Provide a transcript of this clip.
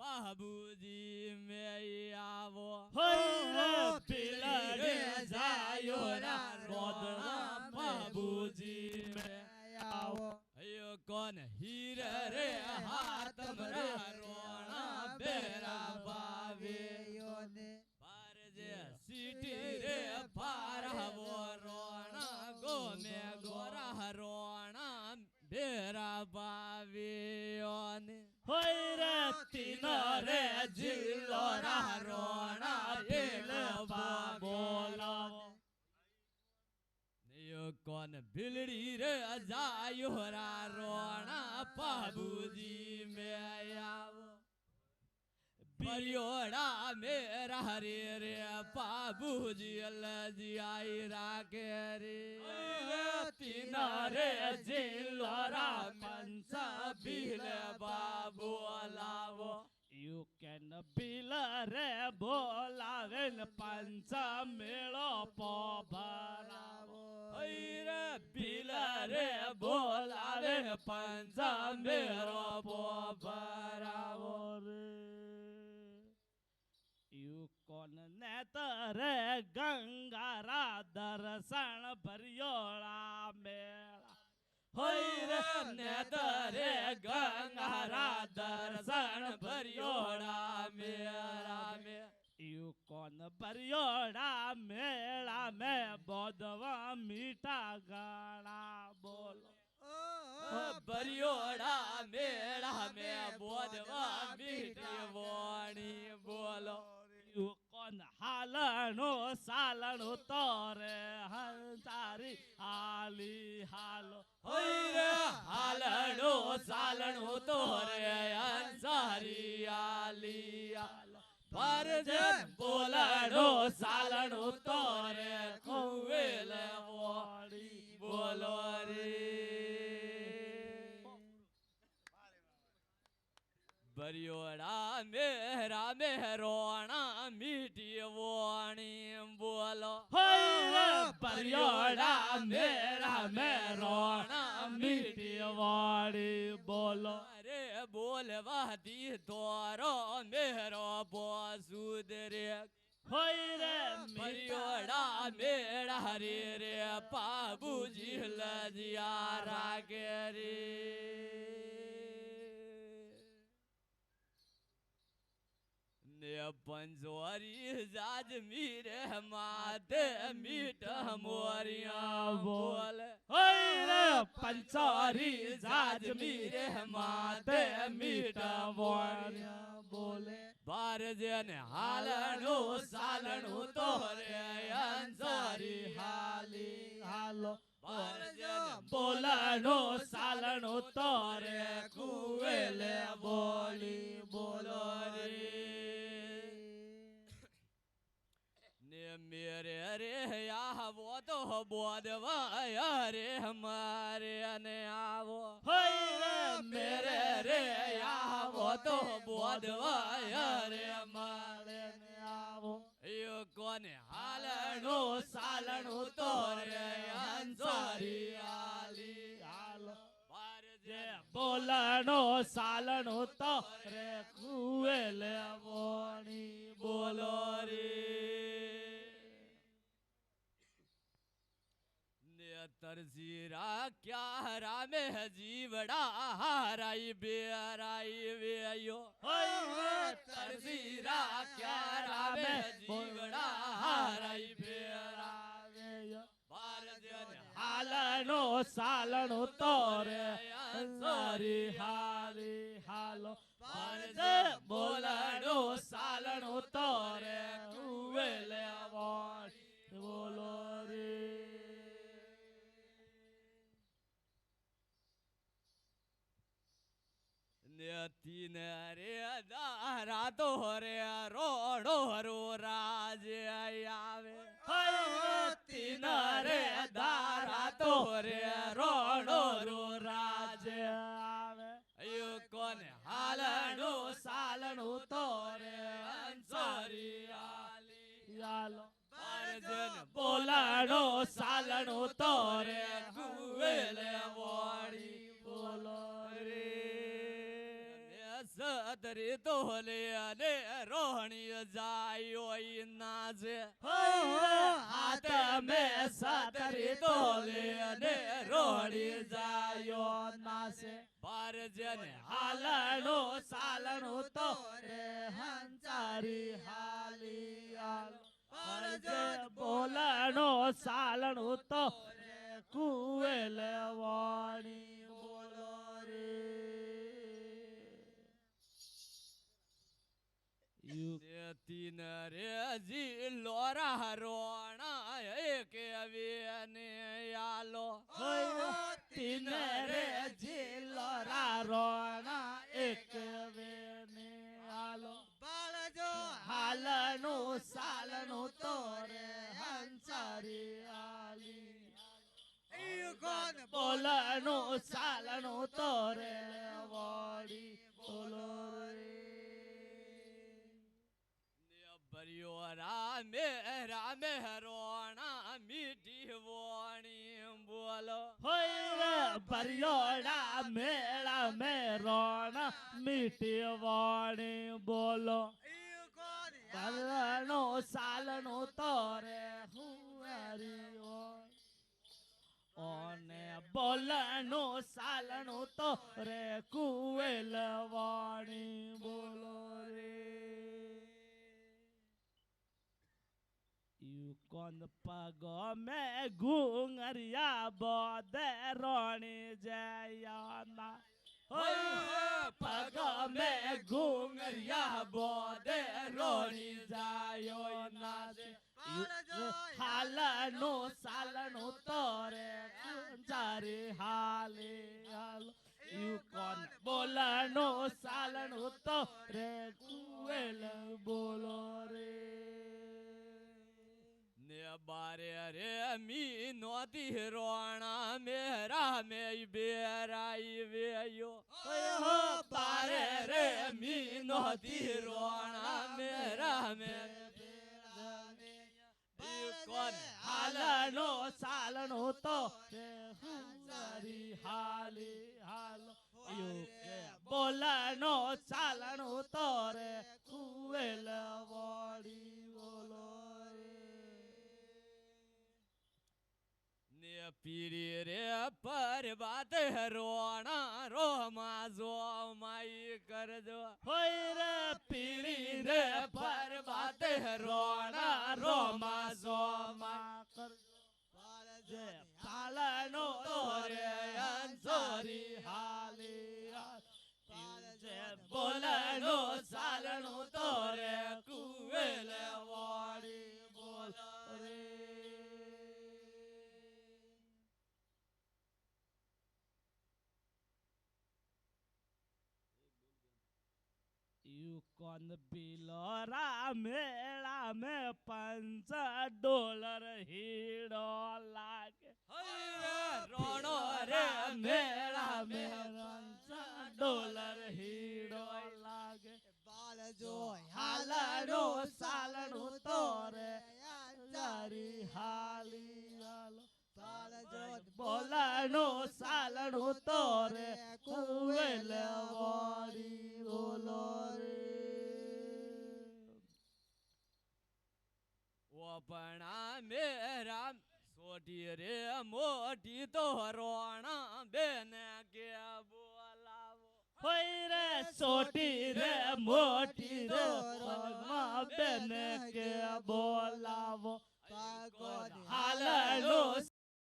बाबूजी में आवो पिलरे जायो रोदना बाबूजी में आओ अयो कौन हीर रे हाथ मरा रोना बेरा बावे पार जे सीटी रे पार वो रोना गो में गोरा रोना बेरा बावे तीन रे जिलोरा रोना दिल बोला यो कौन बिलड़ी रे जायो रोना बाबूजी में आओ परियोड़ा मेरा रे रे बाबूजी अल्लाह आई राके रे तीन रे जिलोरा पंचा बिल बाबू लावो You can bill रे बोलावेन पंचा मेलो पोभरावो रे बिल रे बोलावेन पंचा मेरो पोभरावो रे You कौन नेत रे गंगारा दर्शन भरियोड़ा मेला रे नेतरे गंगारा दर्शन भरियोड़ा मेरा में यू कौन भरियोड़ा मेला में बोधवा मीठा गाना बोलो भरियोड़ा मेला में बोधवा मीठी वाणी बोलो यू कौन हालनो सालनो तोरे हंसारी हाली हालो रे हालनो सालनो तोरे हंसारी हाली हालो परजन बोलनो सालनो तोरे कुवेल वाणी बोलो रे बरियोड़ा मेरा मेहरोना मीठी वाणी बोलो बरियोड़ा मेरा मेहरोना मीठी वाणी बोलो अरे बोलवाती तोरो मेहरो बोसूद रे बरियोड़ा मेरा रे रे बाबूजी लजिया रागे रे पंजोरी जाज मीरे माते मीठ मोरिया बोल पंचोरी जाज मीरे माते मीठ मोरिया बोले बारजन हालनो सालनो तोरे अंसारी हाली हालो बारजन बोलनो सालनो तोरे कुवेले बोली बोलो रे मेरे रे या वो तो बोधवा रे हमारे ने आवो मेरे रे या वो तो बोधवा रे हमारे ने आवो यो कौन हालनो सालनो तोरे अंसारी आली हालो बोलनो सालनो तोरे कुवेले बोनी बोलो रे तरसीरा क्या रामे जीवड़ा हाराई बेराई वेयो तरसीरा क्या रामे जीवड़ा हाराई बेराई हालनो सालनो तोरे अंसारी हाली हालो बोलनो सालनो तोरे कुवेले बोलो रे तीन रे दारा तो रे रोडो रो राज आवे तीन रे दारा तो रे रोडो रो राज आवे अयो कौन हालनो सालनो तोरे अंसारी आली यालो अर्जुन बोलनो सालनो तोरे कुवेले वाणी बोलो रे सदरी तो તોલે ને રોહણી જાયો ઈ નાચે હાથ મેં સાતરી તોલે ને રોડી જાયો નાસે ભારજન હાલણું સાલણું તો રે હંચારી હાલી હાલ બોલણો સાલણું તો રે કુવેલ વાણી બોલો રે તીન રે જી લોરા રોણા એક વેને આલો તીન રે જિલ્લો રોણા એક વેને આલો બાળજો હાલનું સાલનું તો રે હંસારી આલી કોણ બોલનું સાલનું તો રે વાડી બોલો રે ભર્યો રામે રામે રોણા મીઠી વાણી બોલો હોય રે ભરિયોડા મેળા મે રોણા મીઠી વાણી બોલો ભરણો સાલનો તો રે હુંવારી ઓને બોલનો સાલનો તો રે કુવેલ વાણી બોલો રે કોન પગ મે ઘુંગરિયા બોદે રોણી જયાના પગ મે ઘુંગરિયા બોદે રોણી જાયો નાચે હાલનું સાલનું તો રે કુંજારી હાલે હાલ કોન બોલનું સાલનું તો રે કુવેલ બોલો રે બારે રે મી નોતી રોણા મેરા મે બેરાઈ વેયો બારે રે મી નોતી રોણા મેરા મે કોણ હાલનો સાલનો તો રે હંસારી હાલી હાલો બોલનો સાલનો તો રે કુવેલ વાડી બોલો પીરી રે પરબાત રોણા રોમા જો માઈ કરજો હોય રે પીળી રે પરબાત રોણા રોમા જો મા કરજો પાલનો તો રે અંસોરી હાલી બોલનો સાલનો તો રે કુવેલ વાડી બોલો રે કોન બિલોરા મેળા મે $5 હીડો લાગે રોણો રે મેળા મે $5 હીડો લાગે બાળજો હાલનો સાલનો તો રે અંજારી હાલી હાલો બાળજો બોલનો સાલનો તો રે કુવેલ વાડી બોલો રે ઓપણા મેરા સોટી રે મોટી તો રોણા બેન કે બોલાવો હોય રે સોટી રે મોટી રે પગમાં બેન કે બોલાવો